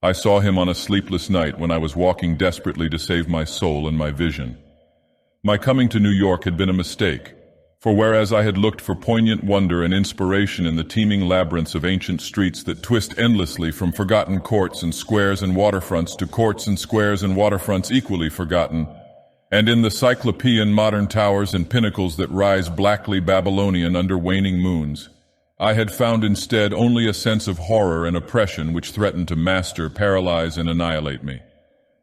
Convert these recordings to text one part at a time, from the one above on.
I saw him on a sleepless night when I was walking desperately to save my soul and my vision. My coming to New York had been a mistake, for whereas I had looked for poignant wonder and inspiration in the teeming labyrinths of ancient streets that twist endlessly from forgotten courts and squares and waterfronts to courts and squares and waterfronts equally forgotten, and in the cyclopean modern towers and pinnacles that rise blackly Babylonian under waning moons, I had found instead only a sense of horror and oppression which threatened to master, paralyze, and annihilate me.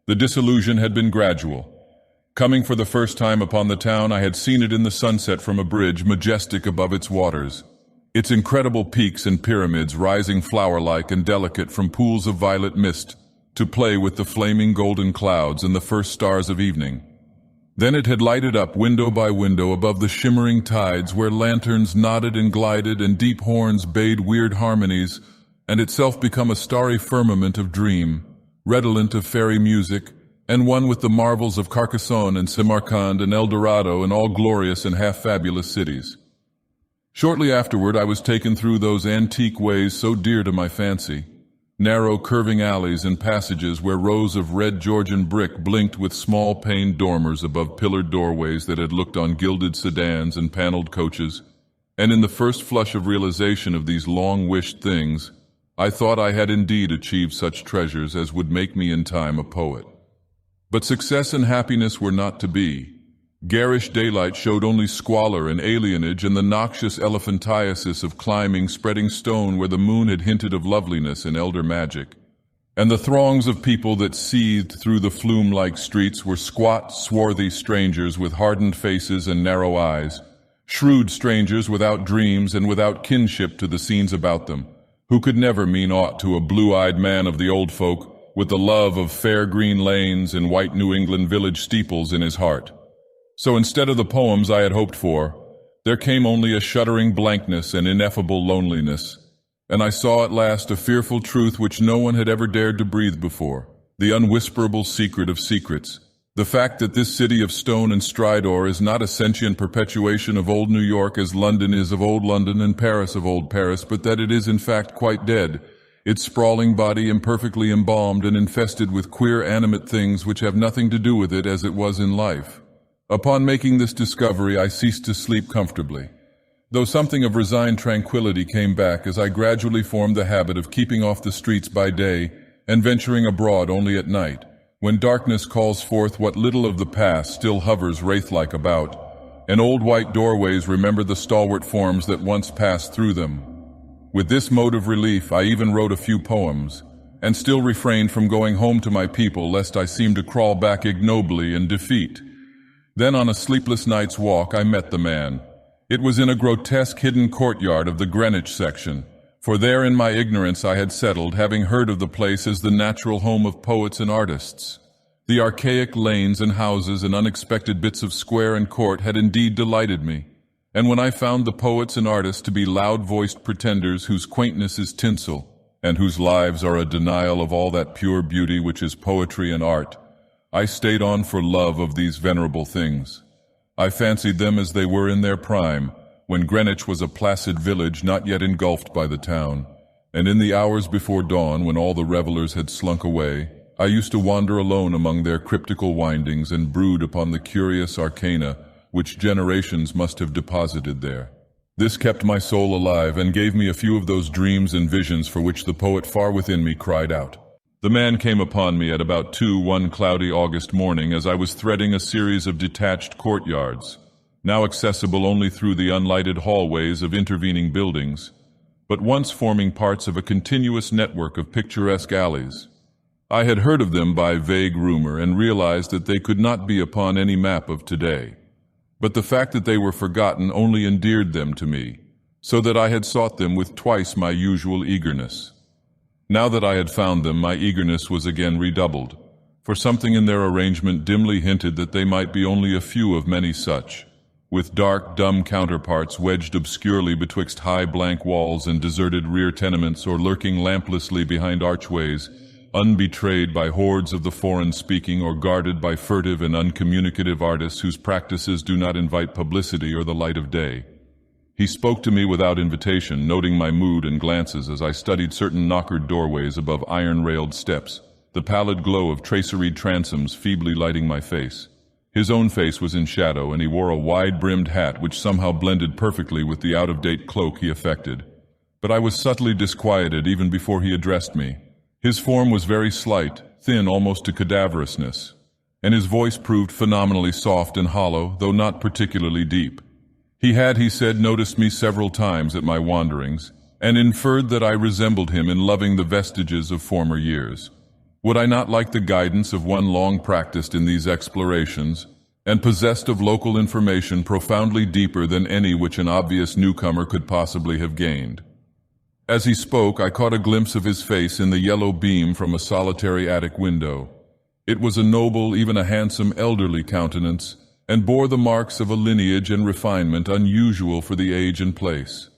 The disillusion had been gradual. Coming for the first time upon the town, I had seen it in the sunset from a bridge majestic above its waters, its incredible peaks and pyramids rising flower-like and delicate from pools of violet mist to play with the flaming golden clouds and the first stars of evening. Then it had lighted up window by window above the shimmering tides where lanterns nodded and glided and deep horns bayed weird harmonies, and itself become a starry firmament of dream, redolent of fairy music, and one with the marvels of Carcassonne and Samarkand and El Dorado and all glorious and half-fabulous cities. Shortly afterward I was taken through those antique ways so dear to my fancy, narrow curving alleys and passages where rows of red Georgian brick blinked with small-paned dormers above pillared doorways that had looked on gilded sedans and paneled coaches, and in the first flush of realization of these long-wished things, I thought I had indeed achieved such treasures as would make me in time a poet. But success and happiness were not to be. Garish daylight showed only squalor and alienage and the noxious elephantiasis of climbing, spreading stone where the moon had hinted of loveliness and elder magic. And the throngs of people that seethed through the flume-like streets were squat, swarthy strangers with hardened faces and narrow eyes, shrewd strangers without dreams and without kinship to the scenes about them, who could never mean aught to a blue-eyed man of the old folk with the love of fair green lanes and white New England village steeples in his heart. So instead of the poems I had hoped for, there came only a shuddering blankness and ineffable loneliness, and I saw at last a fearful truth which no one had ever dared to breathe before, the unwhisperable secret of secrets, the fact that this city of stone and stridor is not a sentient perpetuation of old New York as London is of old London and Paris of old Paris, but that it is in fact quite dead, its sprawling body imperfectly embalmed and infested with queer animate things which have nothing to do with it as it was in life. Upon making this discovery, I ceased to sleep comfortably, though something of resigned tranquility came back as I gradually formed the habit of keeping off the streets by day and venturing abroad only at night, when darkness calls forth what little of the past still hovers wraith-like about, and old white doorways remember the stalwart forms that once passed through them. With this mode of relief, I even wrote a few poems, and still refrained from going home to my people lest I seem to crawl back ignobly in defeat. Then on a sleepless night's walk I met the man. It was in a grotesque hidden courtyard of the Greenwich section, for there in my ignorance I had settled, having heard of the place as the natural home of poets and artists. The archaic lanes and houses and unexpected bits of square and court had indeed delighted me, and when I found the poets and artists to be loud-voiced pretenders whose quaintness is tinsel, and whose lives are a denial of all that pure beauty which is poetry and art, I stayed on for love of these venerable things. I fancied them as they were in their prime, when Greenwich was a placid village not yet engulfed by the town, and in the hours before dawn, when all the revelers had slunk away, I used to wander alone among their cryptical windings and brood upon the curious arcana which generations must have deposited there. This kept my soul alive and gave me a few of those dreams and visions for which the poet far within me cried out. The man came upon me at about 2 one cloudy August morning as I was threading a series of detached courtyards, now accessible only through the unlighted hallways of intervening buildings, but once forming parts of a continuous network of picturesque alleys. I had heard of them by vague rumor and realized that they could not be upon any map of today, but the fact that they were forgotten only endeared them to me, so that I had sought them with twice my usual eagerness. Now that I had found them, my eagerness was again redoubled, for something in their arrangement dimly hinted that they might be only a few of many such, with dark, dumb counterparts wedged obscurely betwixt high blank walls and deserted rear tenements, or lurking lamplessly behind archways, unbetrayed by hordes of the foreign-speaking or guarded by furtive and uncommunicative artists whose practices do not invite publicity or the light of day. He spoke to me without invitation, noting my mood and glances as I studied certain knockered doorways above iron-railed steps, the pallid glow of traceried transoms feebly lighting my face. His own face was in shadow, and he wore a wide-brimmed hat which somehow blended perfectly with the out-of-date cloak he affected. But I was subtly disquieted even before he addressed me. His form was very slight, thin almost to cadaverousness, and his voice proved phenomenally soft and hollow, though not particularly deep. He had, he said, noticed me several times at my wanderings, and inferred that I resembled him in loving the vestiges of former years. Would I not like the guidance of one long practiced in these explorations, and possessed of local information profoundly deeper than any which an obvious newcomer could possibly have gained? As he spoke, I caught a glimpse of his face in the yellow beam from a solitary attic window. It was a noble, even a handsome, elderly countenance, and bore the marks of a lineage and refinement unusual for the age and place.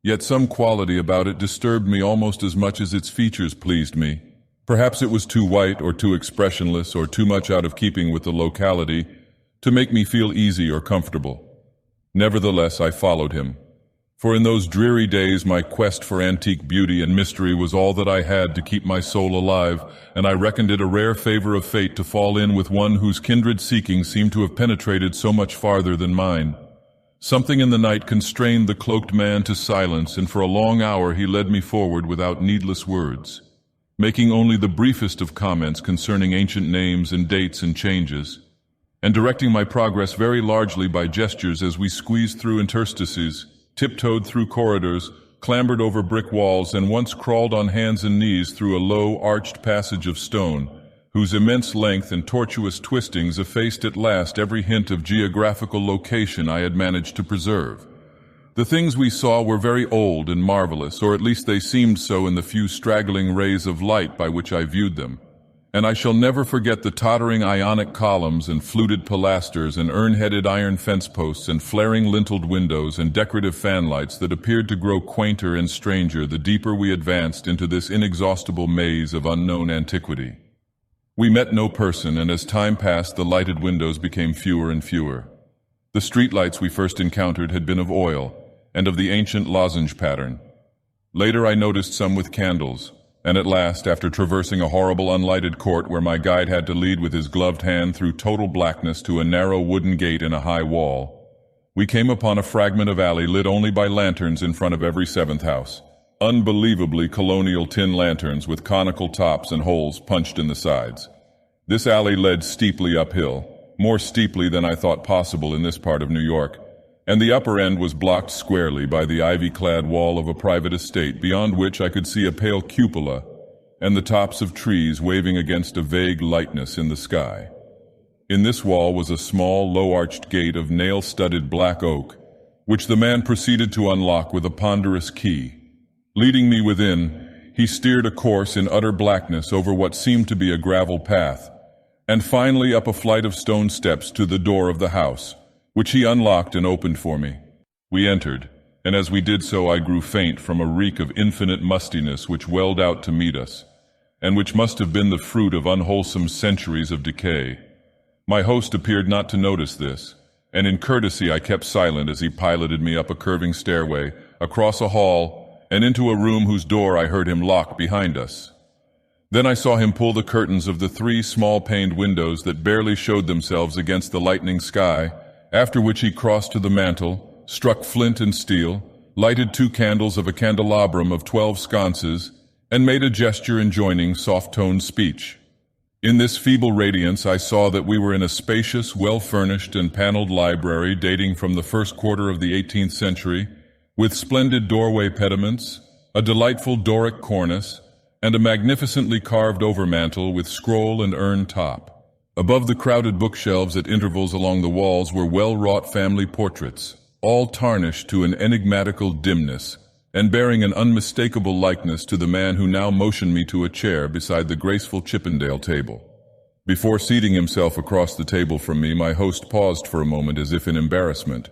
Yet some quality about it disturbed me almost as much as its features pleased me. Perhaps it was too white or too expressionless or too much out of keeping with the locality to make me feel easy or comfortable. Nevertheless, I followed him. For in those dreary days my quest for antique beauty and mystery was all that I had to keep my soul alive, and I reckoned it a rare favor of fate to fall in with one whose kindred seeking seemed to have penetrated so much farther than mine. Something in the night constrained the cloaked man to silence, and for a long hour he led me forward without needless words, making only the briefest of comments concerning ancient names and dates and changes, and directing my progress very largely by gestures as we squeezed through interstices, tiptoed through corridors, clambered over brick walls, and once crawled on hands and knees through a low, arched passage of stone, whose immense length and tortuous twistings effaced at last every hint of geographical location I had managed to preserve. The things we saw were very old and marvelous, or at least they seemed so in the few straggling rays of light by which I viewed them. And I shall never forget the tottering Ionic columns and fluted pilasters and urn-headed iron fence posts and flaring linteled windows and decorative fanlights that appeared to grow quainter and stranger the deeper we advanced into this inexhaustible maze of unknown antiquity. We met no person, and as time passed the lighted windows became fewer and fewer. The streetlights we first encountered had been of oil, and of the ancient lozenge pattern. Later I noticed some with candles, and at last, after traversing a horrible unlighted court where my guide had to lead with his gloved hand through total blackness to a narrow wooden gate in a high wall, we came upon a fragment of alley lit only by lanterns in front of every seventh house. Unbelievably colonial tin lanterns with conical tops and holes punched in the sides. This alley led steeply uphill, more steeply than I thought possible in this part of New York, and the upper end was blocked squarely by the ivy-clad wall of a private estate, beyond which I could see a pale cupola and the tops of trees waving against a vague lightness in the sky. In this wall was a small, low-arched gate of nail-studded black oak, which the man proceeded to unlock with a ponderous key. Leading me within, he steered a course in utter blackness over what seemed to be a gravel path, and finally up a flight of stone steps to the door of the house, which he unlocked and opened for me. We entered, and as we did so I grew faint from a reek of infinite mustiness which welled out to meet us, and which must have been the fruit of unwholesome centuries of decay. My host appeared not to notice this, and in courtesy I kept silent as he piloted me up a curving stairway, across a hall, and into a room whose door I heard him lock behind us. Then I saw him pull the curtains of the 3 small-paned windows that barely showed themselves against the lightening sky, after which he crossed to the mantel, struck flint and steel, lighted 2 candles of a candelabrum of 12 sconces, and made a gesture enjoining soft-toned speech. In this feeble radiance I saw that we were in a spacious, well-furnished and paneled library dating from the first quarter of the 18th century, with splendid doorway pediments, a delightful Doric cornice, and a magnificently carved overmantel with scroll and urn top. Above the crowded bookshelves at intervals along the walls were well-wrought family portraits, all tarnished to an enigmatical dimness, and bearing an unmistakable likeness to the man who now motioned me to a chair beside the graceful Chippendale table. Before seating himself across the table from me, my host paused for a moment as if in embarrassment,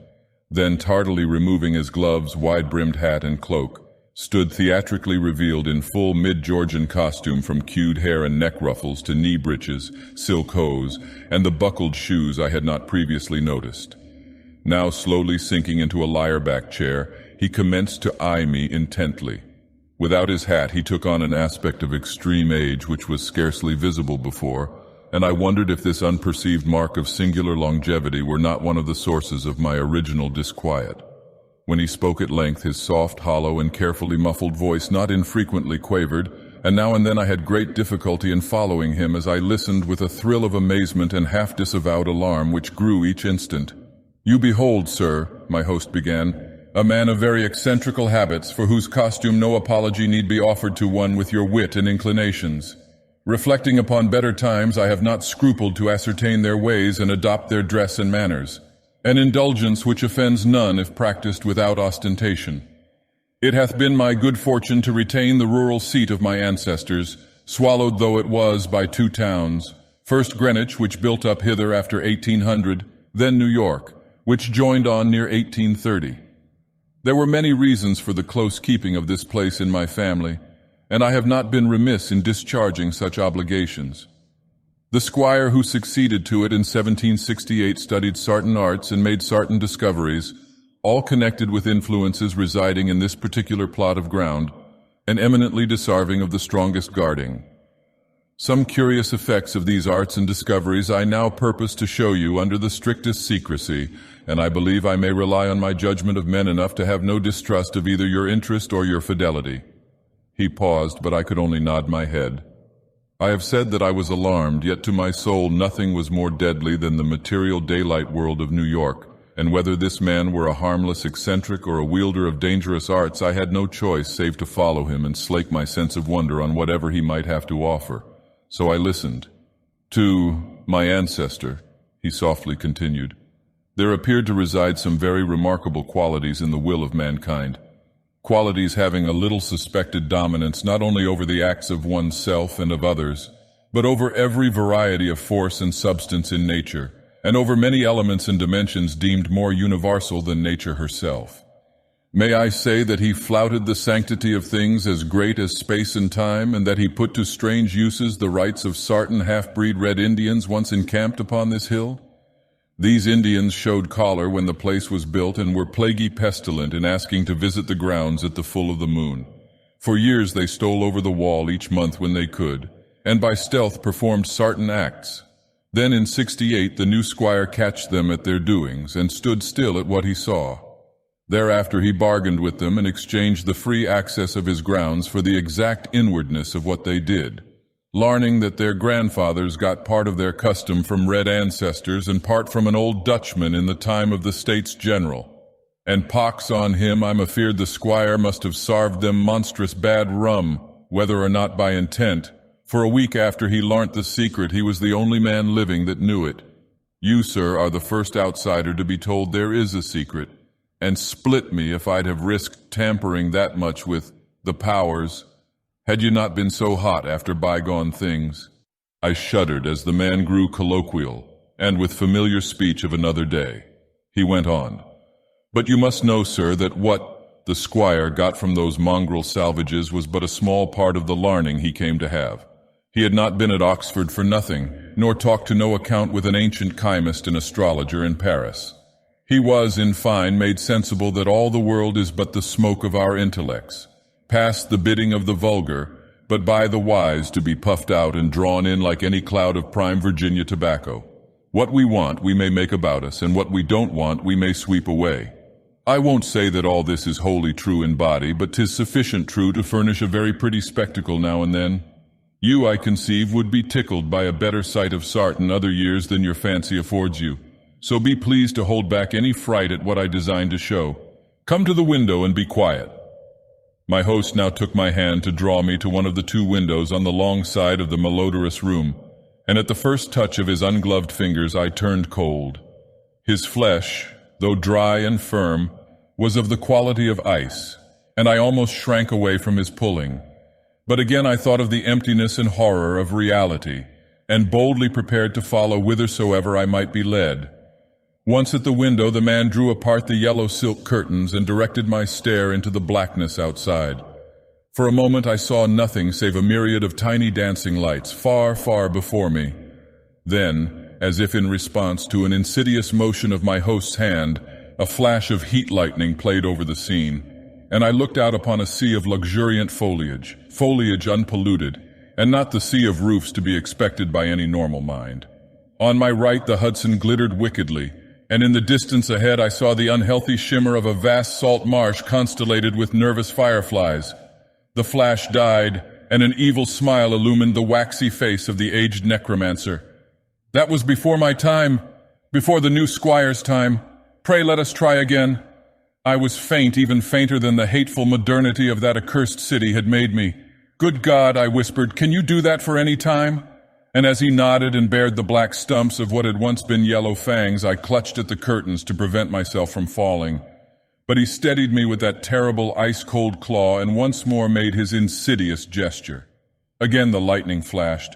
then tardily removing his gloves, wide-brimmed hat, and cloak, stood theatrically revealed in full mid-Georgian costume from queued hair and neck ruffles to knee breeches, silk hose, and the buckled shoes I had not previously noticed. Now slowly sinking into a lyre-back chair, he commenced to eye me intently. Without his hat, he took on an aspect of extreme age which was scarcely visible before, and I wondered if this unperceived mark of singular longevity were not one of the sources of my original disquiet. When he spoke at length, his soft, hollow, and carefully muffled voice not infrequently quavered, and now and then I had great difficulty in following him as I listened with a thrill of amazement and half-disavowed alarm which grew each instant. "You behold, sir," my host began, "a man of very eccentrical habits, for whose costume no apology need be offered to one with your wit and inclinations. Reflecting upon better times, I have not scrupled to ascertain their ways and adopt their dress and manners, an indulgence which offends none if practiced without ostentation. It hath been my good fortune to retain the rural seat of my ancestors, swallowed though it was by two towns, first Greenwich, which built up hither after 1800, then New York, which joined on near 1830. There were many reasons for the close keeping of this place in my family, and I have not been remiss in discharging such obligations. The squire who succeeded to it in 1768 studied certain arts and made certain discoveries, all connected with influences residing in this particular plot of ground, and eminently deserving of the strongest guarding. Some curious effects of these arts and discoveries I now purpose to show you under the strictest secrecy, and I believe I may rely on my judgment of men enough to have no distrust of either your interest or your fidelity." He paused, but I could only nod my head. I have said that I was alarmed, yet to my soul nothing was more deadly than the material daylight world of New York, and whether this man were a harmless eccentric or a wielder of dangerous arts, I had no choice save to follow him and slake my sense of wonder on whatever he might have to offer. So I listened. "To my ancestor," he softly continued, "there appeared to reside some very remarkable qualities in the will of mankind, qualities having a little suspected dominance not only over the acts of oneself and of others, but over every variety of force and substance in nature, and over many elements and dimensions deemed more universal than nature herself. May I say that he flouted the sanctity of things as great as space and time, and that he put to strange uses the rights of certain half-breed Red Indians once encamped upon this hill? These Indians showed color when the place was built and were plaguey pestilent in asking to visit the grounds at the full of the moon. For years they stole over the wall each month when they could, and by stealth performed certain acts. Then in 68 the new squire catched them at their doings, and stood still at what he saw. Thereafter he bargained with them and exchanged the free access of his grounds for the exact inwardness of what they did, learning that their grandfathers got part of their custom from red ancestors and part from an old Dutchman in the time of the States General. And pox on him, I'm afeard the squire must have sarved them monstrous bad rum, whether or not by intent, for a week after he learnt the secret he was the only man living that knew it. You, sir, are the first outsider to be told there is a secret, and split me if I'd have risked tampering that much with the powers, had you not been so hot after bygone things." I shuddered as the man grew colloquial, and with familiar speech of another day. He went on, "But you must know, sir, that what the squire got from those mongrel salvages was but a small part of the larning he came to have. He had not been at Oxford for nothing, nor talked to no account with an ancient chymist and astrologer in Paris. He was, in fine, made sensible that all the world is but the smoke of our intellects, past the bidding of the vulgar, but by the wise to be puffed out and drawn in like any cloud of prime Virginia tobacco. What we want we may make about us, and what we don't want we may sweep away. I won't say that all this is wholly true in body, but 'tis sufficient true to furnish a very pretty spectacle now and then. You, I conceive, would be tickled by a better sight of sartin other years than your fancy affords you. So be pleased to hold back any fright at what I design to show. Come to the window and be quiet." My host now took my hand to draw me to one of the two windows on the long side of the malodorous room, and at the first touch of his ungloved fingers I turned cold. His flesh, though dry and firm, was of the quality of ice, and I almost shrank away from his pulling. But again I thought of the emptiness and horror of reality, and boldly prepared to follow whithersoever I might be led. Once at the window, the man drew apart the yellow silk curtains and directed my stare into the blackness outside. For a moment I saw nothing save a myriad of tiny dancing lights far, far before me. Then, as if in response to an insidious motion of my host's hand, a flash of heat lightning played over the scene, and I looked out upon a sea of luxuriant foliage unpolluted, and not the sea of roofs to be expected by any normal mind. On my right the Hudson glittered wickedly, and in the distance ahead I saw the unhealthy shimmer of a vast salt marsh constellated with nervous fireflies. The flash died, and an evil smile illumined the waxy face of the aged necromancer. "That was before my time, before the new Squire's time. Pray let us try again." I was faint, even fainter than the hateful modernity of that accursed city had made me. "Good God," I whispered, "can you do that for any time?" And as he nodded and bared the black stumps of what had once been yellow fangs, I clutched at the curtains to prevent myself from falling. But he steadied me with that terrible ice-cold claw and once more made his insidious gesture. Again the lightning flashed,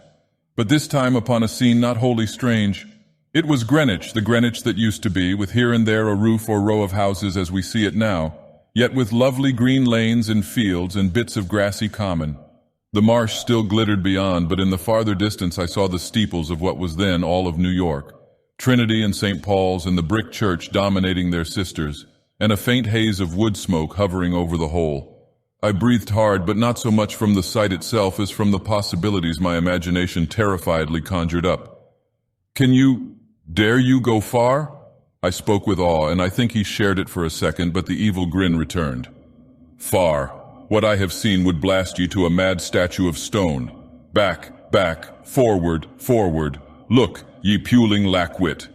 but this time upon a scene not wholly strange. It was Greenwich, the Greenwich that used to be, with here and there a roof or row of houses as we see it now, yet with lovely green lanes and fields and bits of grassy common. The marsh still glittered beyond, but in the farther distance I saw the steeples of what was then all of New York, Trinity and St. Paul's and the brick church dominating their sisters, and a faint haze of wood smoke hovering over the whole. I breathed hard, but not so much from the sight itself as from the possibilities my imagination terrifiedly conjured up. Dare you go far?" I spoke with awe, and I think he shared it for a second, but the evil grin returned. "Far. What I have seen would blast you to a mad statue of stone. Back, back, forward, forward. Look, ye puling lackwit."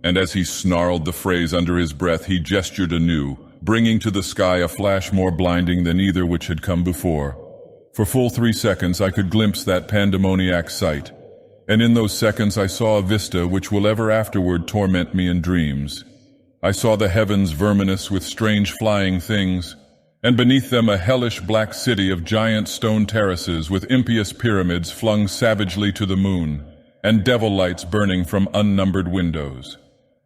And as he snarled the phrase under his breath, he gestured anew, bringing to the sky a flash more blinding than either which had come before. For full 3 seconds I could glimpse that pandemoniac sight, and in those seconds I saw a vista which will ever afterward torment me in dreams. I saw the heavens verminous with strange flying things, and beneath them a hellish black city of giant stone terraces with impious pyramids flung savagely to the moon, and devil lights burning from unnumbered windows.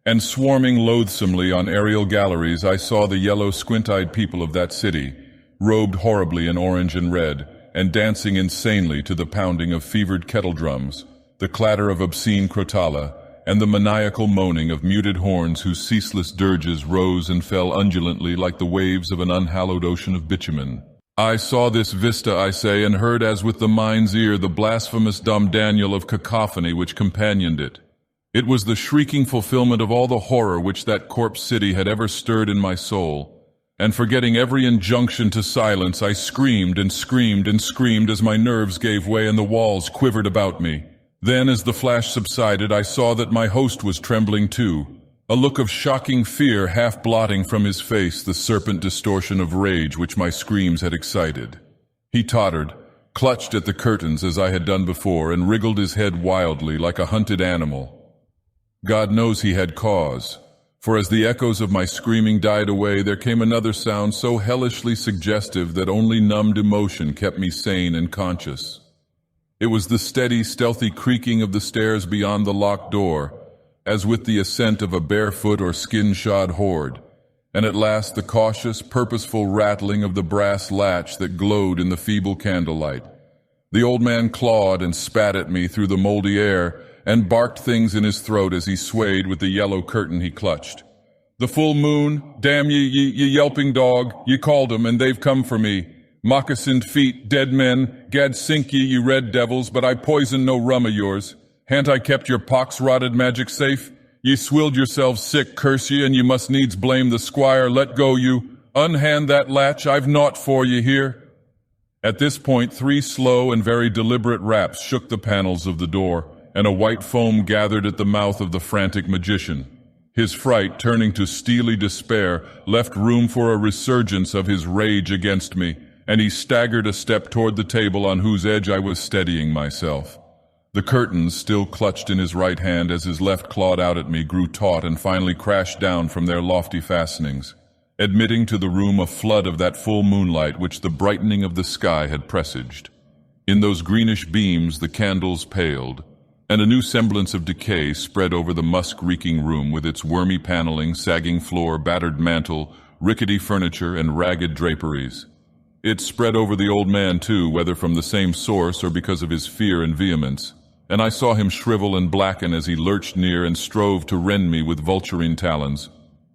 And swarming loathsomely on aerial galleries I saw the yellow squint-eyed people of that city, robed horribly in orange and red, and dancing insanely to the pounding of fevered kettle drums, the clatter of obscene crotala, and the maniacal moaning of muted horns whose ceaseless dirges rose and fell undulantly like the waves of an unhallowed ocean of bitumen. I saw this vista, I say, and heard as with the mind's ear the blasphemous dumb Daniel of cacophony which companioned it. It was the shrieking fulfillment of all the horror which that corpse city had ever stirred in my soul, and forgetting every injunction to silence, I screamed and screamed and screamed as my nerves gave way and the walls quivered about me. Then, as the flash subsided, I saw that my host was trembling too, a look of shocking fear half blotting from his face the serpent distortion of rage which my screams had excited. He tottered, clutched at the curtains as I had done before, and wriggled his head wildly like a hunted animal. God knows he had cause, for as the echoes of my screaming died away, there came another sound so hellishly suggestive that only numbed emotion kept me sane and conscious. It was the steady, stealthy creaking of the stairs beyond the locked door, as with the ascent of a barefoot or skin-shod horde, and at last the cautious, purposeful rattling of the brass latch that glowed in the feeble candlelight. The old man clawed and spat at me through the moldy air, and barked things in his throat as he swayed with the yellow curtain he clutched. "The full moon, damn ye, ye yelping dog, ye called 'em, and they've come for me. Moccasined feet, dead men, gad sink ye, you red devils, but I poison no rum of yours. Han't I kept your pox-rotted magic safe? Ye swilled yourselves sick, curse ye, and you must needs blame the squire. Let go, you. Unhand that latch, I've naught for ye here." At this point, 3 slow and very deliberate raps shook the panels of the door, and a white foam gathered at the mouth of the frantic magician. His fright, turning to steely despair, left room for a resurgence of his rage against me, and he staggered a step toward the table on whose edge I was steadying myself. The curtains, still clutched in his right hand as his left clawed out at me, grew taut and finally crashed down from their lofty fastenings, admitting to the room a flood of that full moonlight which the brightening of the sky had presaged. In those greenish beams the candles paled, and a new semblance of decay spread over the musk-reeking room with its wormy paneling, sagging floor, battered mantel, rickety furniture, and ragged draperies. It spread over the old man, too, whether from the same source or because of his fear and vehemence, and I saw him shrivel and blacken as he lurched near and strove to rend me with vulturine talons.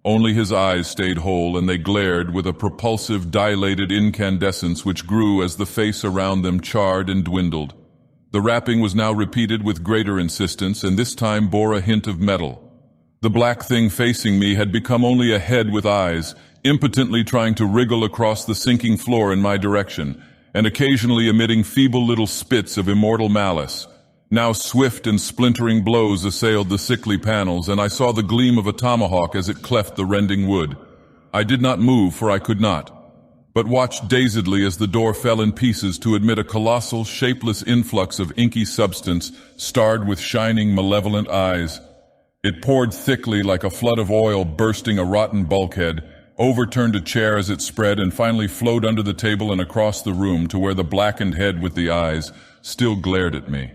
Only his eyes stayed whole, and they glared with a propulsive, dilated incandescence which grew as the face around them charred and dwindled. The rapping was now repeated with greater insistence, and this time bore a hint of metal. The black thing facing me had become only a head with eyes, impotently trying to wriggle across the sinking floor in my direction, and occasionally emitting feeble little spits of immortal malice. Now swift and splintering blows assailed the sickly panels, and I saw the gleam of a tomahawk as it cleft the rending wood. I did not move, for I could not, but watched dazedly as the door fell in pieces to admit a colossal, shapeless influx of inky substance starred with shining, malevolent eyes. It poured thickly like a flood of oil bursting a rotten bulkhead, overturned a chair as it spread, and finally flowed under the table and across the room to where the blackened head with the eyes still glared at me.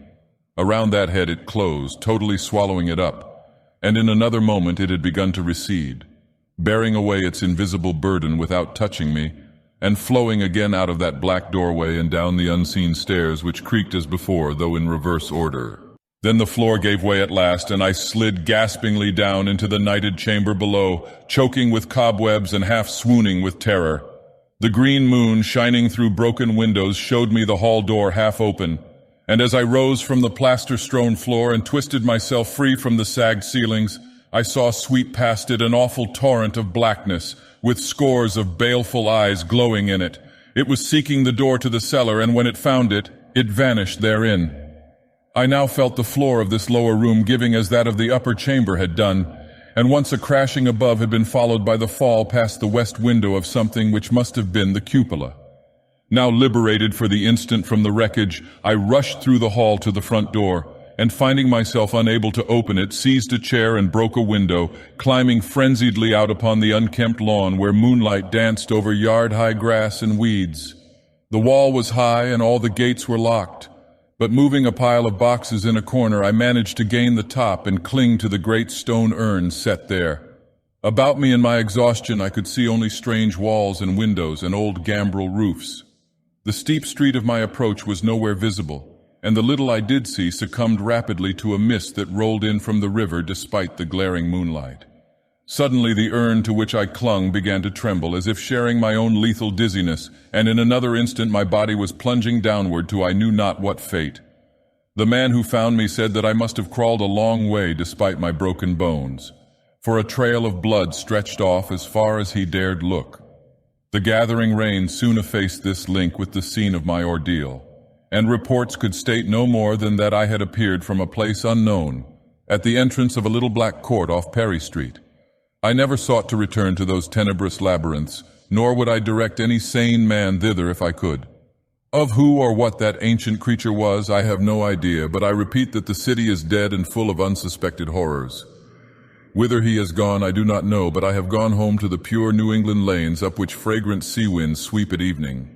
Around that head it closed, totally swallowing it up, and in another moment it had begun to recede, bearing away its invisible burden without touching me, and flowing again out of that black doorway and down the unseen stairs which creaked as before, though in reverse order. Then the floor gave way at last, and I slid gaspingly down into the nighted chamber below, choking with cobwebs and half swooning with terror. The green moon, shining through broken windows, showed me the hall door half open, and as I rose from the plaster-strewn floor and twisted myself free from the sagged ceilings, I saw sweep past it an awful torrent of blackness, with scores of baleful eyes glowing in it. It was seeking the door to the cellar, and when it found it, it vanished therein. I now felt the floor of this lower room giving as that of the upper chamber had done, and once a crashing above had been followed by the fall past the west window of something which must have been the cupola. Now liberated for the instant from the wreckage, I rushed through the hall to the front door, and finding myself unable to open it, seized a chair and broke a window, climbing frenziedly out upon the unkempt lawn where moonlight danced over yard-high grass and weeds. The wall was high and all the gates were locked, but moving a pile of boxes in a corner, I managed to gain the top and cling to the great stone urn set there. About me in my exhaustion I could see only strange walls and windows and old gambrel roofs. The steep street of my approach was nowhere visible, and the little I did see succumbed rapidly to a mist that rolled in from the river despite the glaring moonlight. Suddenly the urn to which I clung began to tremble as if sharing my own lethal dizziness, and in another instant my body was plunging downward to I knew not what fate. The man who found me said that I must have crawled a long way despite my broken bones, for a trail of blood stretched off as far as he dared look. The gathering rain soon effaced this link with the scene of my ordeal, and reports could state no more than that I had appeared from a place unknown, at the entrance of a little black court off Perry Street. I never sought to return to those tenebrous labyrinths, nor would I direct any sane man thither if I could. Of who or what that ancient creature was, I have no idea, but I repeat that the city is dead and full of unsuspected horrors. Whither he has gone I do not know, but I have gone home to the pure New England lanes up which fragrant sea winds sweep at evening.